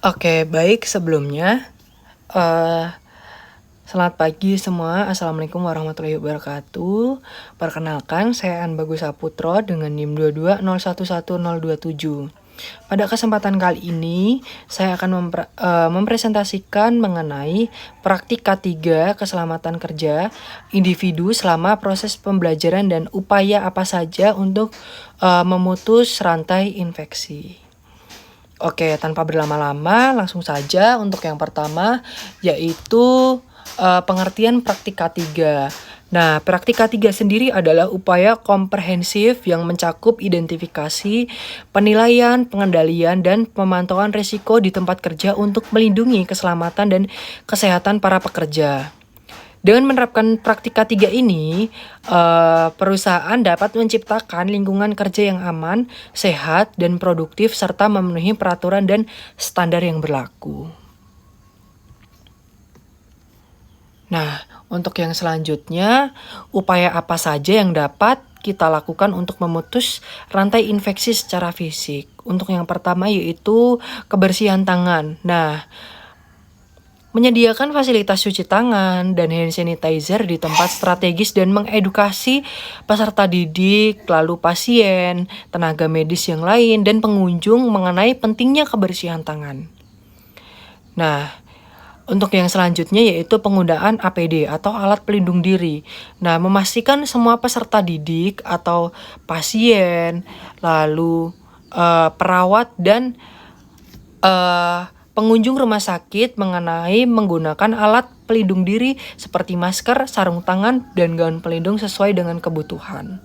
Oke, baik sebelumnya. eh Selamat pagi semua. Assalamualaikum warahmatullahi wabarakatuh. Perkenalkan, saya An Bagus Saputro dengan NIM 22011027. Pada kesempatan kali ini, saya akan mempresentasikan mengenai praktik K3 keselamatan kerja individu selama proses pembelajaran dan upaya apa saja untuk memutus rantai infeksi. Oke, tanpa berlama-lama, langsung saja untuk yang pertama, yaitu pengertian praktik K3. Nah, praktik K3 sendiri adalah upaya komprehensif yang mencakup identifikasi, penilaian, pengendalian, dan pemantauan risiko di tempat kerja untuk melindungi keselamatan dan kesehatan para pekerja. Dengan menerapkan praktik K3 ini, perusahaan dapat menciptakan lingkungan kerja yang aman, sehat, dan produktif serta memenuhi peraturan dan standar yang berlaku. Nah, untuk yang selanjutnya, upaya apa saja yang dapat kita lakukan untuk memutus rantai infeksi secara fisik? Untuk yang pertama yaitu kebersihan tangan. Nah, menyediakan fasilitas cuci tangan dan hand sanitizer di tempat strategis dan mengedukasi peserta didik, lalu pasien, tenaga medis yang lain, dan pengunjung mengenai pentingnya kebersihan tangan. Nah, untuk yang selanjutnya yaitu penggunaan APD atau alat pelindung diri. Nah, memastikan semua peserta didik atau pasien, lalu perawat dan pengunjung rumah sakit mengenai menggunakan alat pelindung diri seperti masker, sarung tangan, dan gaun pelindung sesuai dengan kebutuhan.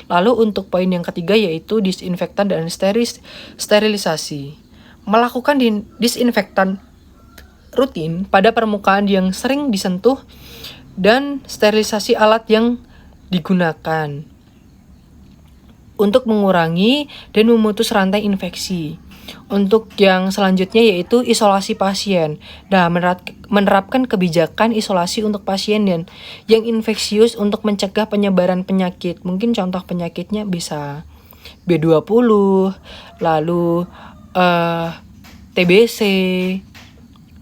Lalu untuk poin yang ketiga yaitu disinfektan dan sterilisasi. Melakukan disinfektan rutin pada permukaan yang sering disentuh dan sterilisasi alat yang digunakan untuk mengurangi dan memutus rantai infeksi. Untuk yang selanjutnya yaitu isolasi pasien. Nah, menerapkan kebijakan isolasi untuk pasien yang infeksius untuk mencegah penyebaran penyakit. Mungkin contoh penyakitnya bisa B20, lalu TBC,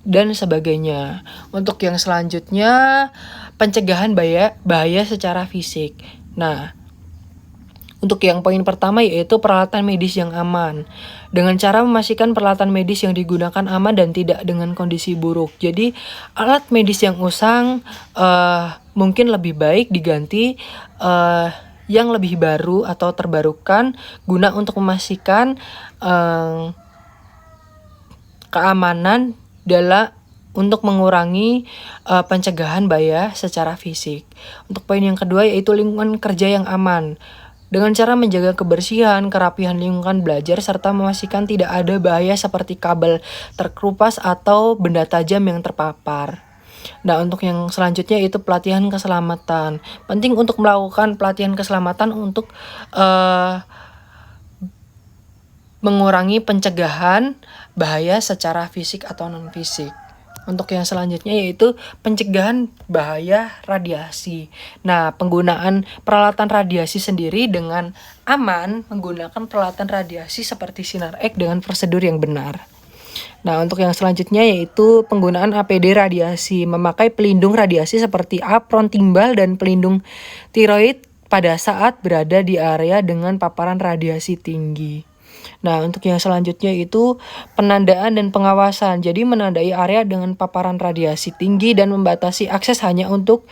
dan sebagainya. Untuk yang selanjutnya, pencegahan bahaya secara fisik. Nah, untuk yang poin pertama yaitu peralatan medis yang aman. Dengan cara memastikan peralatan medis yang digunakan aman dan tidak dengan kondisi buruk. Jadi alat medis yang usang mungkin lebih baik diganti yang lebih baru atau terbarukan guna untuk memastikan keamanan untuk mengurangi pencegahan bahaya secara fisik. Untuk poin yang kedua yaitu lingkungan kerja yang aman. Dengan cara menjaga kebersihan, kerapihan lingkungan belajar, serta memastikan tidak ada bahaya seperti kabel terkelupas atau benda tajam yang terpapar. Nah, untuk yang selanjutnya itu pelatihan keselamatan. Penting untuk melakukan pelatihan keselamatan untuk mengurangi pencegahan bahaya secara fisik atau non-fisik. Untuk yang selanjutnya yaitu pencegahan bahaya radiasi. Nah, penggunaan peralatan radiasi sendiri dengan aman menggunakan peralatan radiasi seperti sinar X dengan prosedur yang benar. Nah, untuk yang selanjutnya yaitu penggunaan APD radiasi, memakai pelindung radiasi seperti apron timbal dan pelindung tiroid pada saat berada di area dengan paparan radiasi tinggi. Nah, untuk yang selanjutnya itu penandaan dan pengawasan. Jadi menandai area dengan paparan radiasi tinggi dan membatasi akses hanya untuk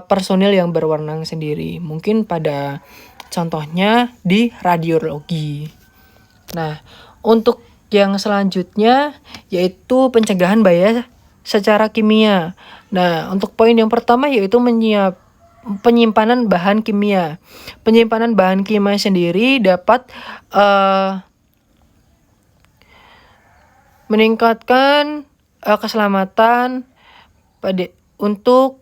personil yang berwenang sendiri. Mungkin pada contohnya di radiologi. Nah, untuk yang selanjutnya yaitu pencegahan bahaya secara kimia. Nah, untuk poin yang pertama yaitu penyimpanan bahan kimia. Penyimpanan bahan kimia sendiri dapat meningkatkan keselamatan untuk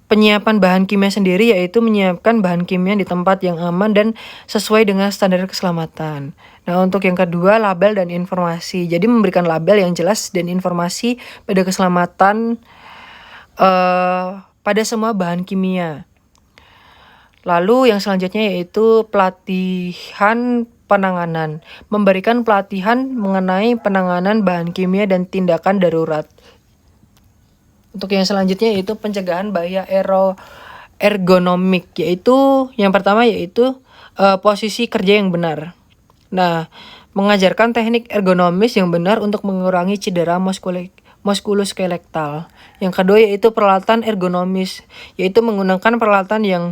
penyiapan bahan kimia sendiri yaitu menyiapkan bahan kimia di tempat yang aman dan sesuai dengan standar keselamatan. Nah, untuk yang kedua label dan informasi. Jadi memberikan label yang jelas dan informasi pada keselamatan pada semua bahan kimia. Lalu yang selanjutnya yaitu pelatihan penanganan. Memberikan pelatihan mengenai penanganan bahan kimia dan tindakan darurat. Untuk yang selanjutnya yaitu pencegahan bahaya ergonomik, yaitu yang pertama yaitu posisi kerja yang benar. Nah, mengajarkan teknik ergonomis yang benar untuk mengurangi cedera muskuloskeletal. Yang kedua yaitu peralatan ergonomis, yaitu menggunakan peralatan yang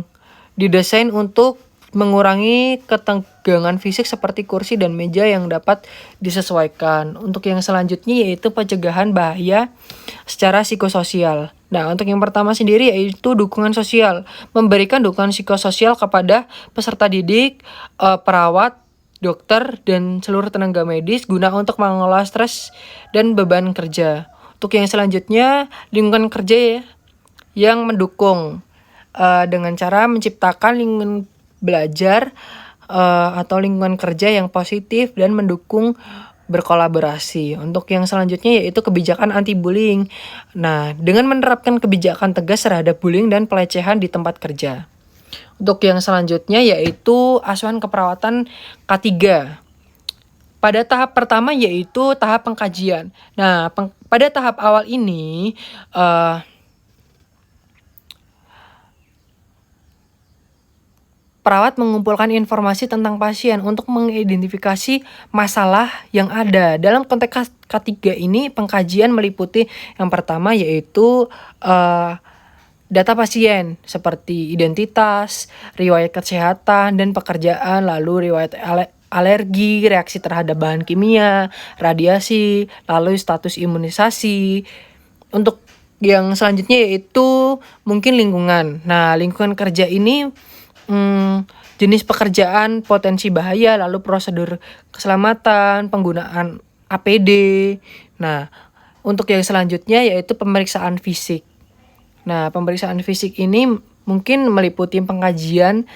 didesain untuk mengurangi ketegangan fisik seperti kursi dan meja yang dapat disesuaikan. Untuk yang selanjutnya yaitu pencegahan bahaya secara psikososial. Nah, untuk yang pertama sendiri yaitu dukungan sosial. Memberikan dukungan psikososial kepada peserta didik, perawat, dokter, dan seluruh tenaga medis guna untuk mengelola stres dan beban kerja. Untuk yang selanjutnya, lingkungan kerja ya, yang mendukung dengan cara menciptakan lingkungan belajar atau lingkungan kerja yang positif dan mendukung berkolaborasi. Untuk yang selanjutnya yaitu kebijakan anti-bullying. Nah, dengan menerapkan kebijakan tegas terhadap bullying dan pelecehan di tempat kerja. Untuk yang selanjutnya yaitu asuhan keperawatan K3. Pada tahap pertama yaitu tahap pengkajian. Nah, pada tahap awal ini perawat mengumpulkan informasi tentang pasien untuk mengidentifikasi masalah yang ada. Dalam konteks K3 ini, pengkajian meliputi yang pertama yaitu data pasien seperti identitas, riwayat kesehatan dan pekerjaan, lalu riwayat alergi, reaksi terhadap bahan kimia, radiasi, lalu status imunisasi. Untuk yang selanjutnya yaitu mungkin lingkungan. Nah, lingkungan kerja ini jenis pekerjaan, potensi bahaya, lalu prosedur keselamatan, penggunaan APD. Nah, untuk yang selanjutnya yaitu pemeriksaan fisik. Nah, pemeriksaan fisik ini mungkin meliputi pengkajian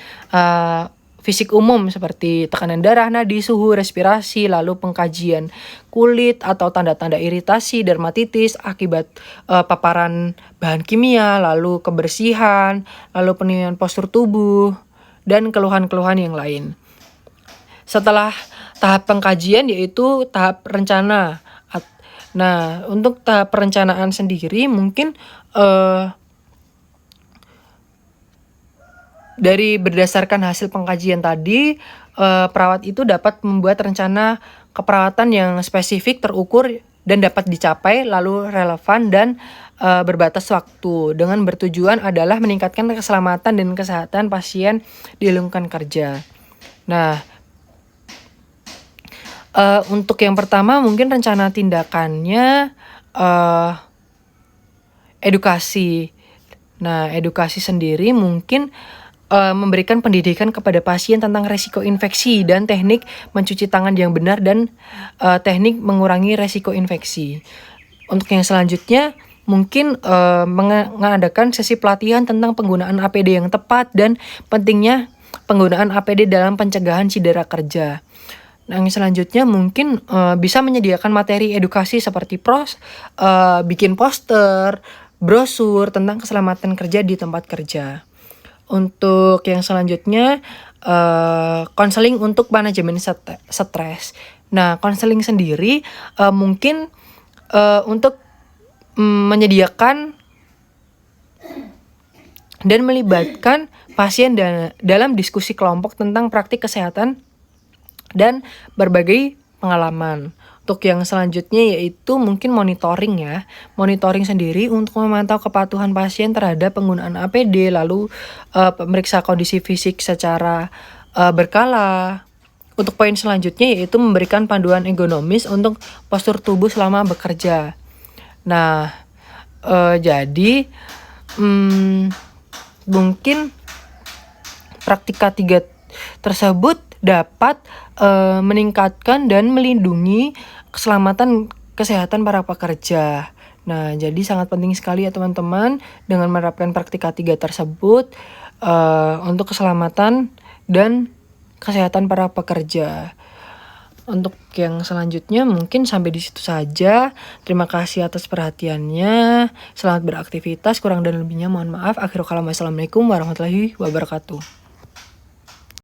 fisik umum seperti tekanan darah, nadi, suhu, respirasi, lalu pengkajian kulit atau tanda-tanda iritasi, dermatitis akibat paparan bahan kimia, lalu kebersihan, lalu penilaian postur tubuh, dan keluhan-keluhan yang lain. Setelah tahap pengkajian yaitu tahap rencana. Nah, untuk tahap perencanaan sendiri mungkin dari berdasarkan hasil pengkajian tadi, perawat itu dapat membuat rencana keperawatan yang spesifik, terukur, dan dapat dicapai, lalu relevan dan berbatas waktu, dengan bertujuan adalah meningkatkan keselamatan dan kesehatan pasien di lingkungan kerja. Nah, untuk yang pertama mungkin rencana tindakannya edukasi. Nah, edukasi sendiri mungkin memberikan pendidikan kepada pasien tentang resiko infeksi dan teknik mencuci tangan yang benar dan teknik mengurangi resiko infeksi. Untuk yang selanjutnya mungkin mengadakan sesi pelatihan tentang penggunaan APD yang tepat dan pentingnya penggunaan APD dalam pencegahan cedera kerja. Nah, yang selanjutnya mungkin bisa menyediakan materi edukasi seperti bikin poster, brosur tentang keselamatan kerja di tempat kerja. Untuk yang selanjutnya konseling untuk manajemen stres. Nah, konseling sendiri mungkin untuk menyediakan dan melibatkan pasien dalam diskusi kelompok tentang praktik kesehatan dan berbagai pengalaman. Untuk yang selanjutnya yaitu mungkin monitoring ya. Monitoring sendiri untuk memantau kepatuhan pasien terhadap penggunaan APD, lalu pemeriksa kondisi fisik secara berkala. Untuk poin selanjutnya yaitu memberikan panduan ergonomis untuk postur tubuh selama bekerja. Nah, jadi mungkin praktik K3 tersebut dapat meningkatkan dan melindungi keselamatan kesehatan para pekerja. Nah, jadi sangat penting sekali ya teman-teman dengan menerapkan praktik K3 tersebut untuk keselamatan dan kesehatan para pekerja. Untuk yang selanjutnya mungkin sampai di situ saja. Terima kasih atas perhatiannya. Selamat beraktivitas. Kurang dan lebihnya mohon maaf. Akhirul kalam. Wassalamualaikum warahmatullahi wabarakatuh.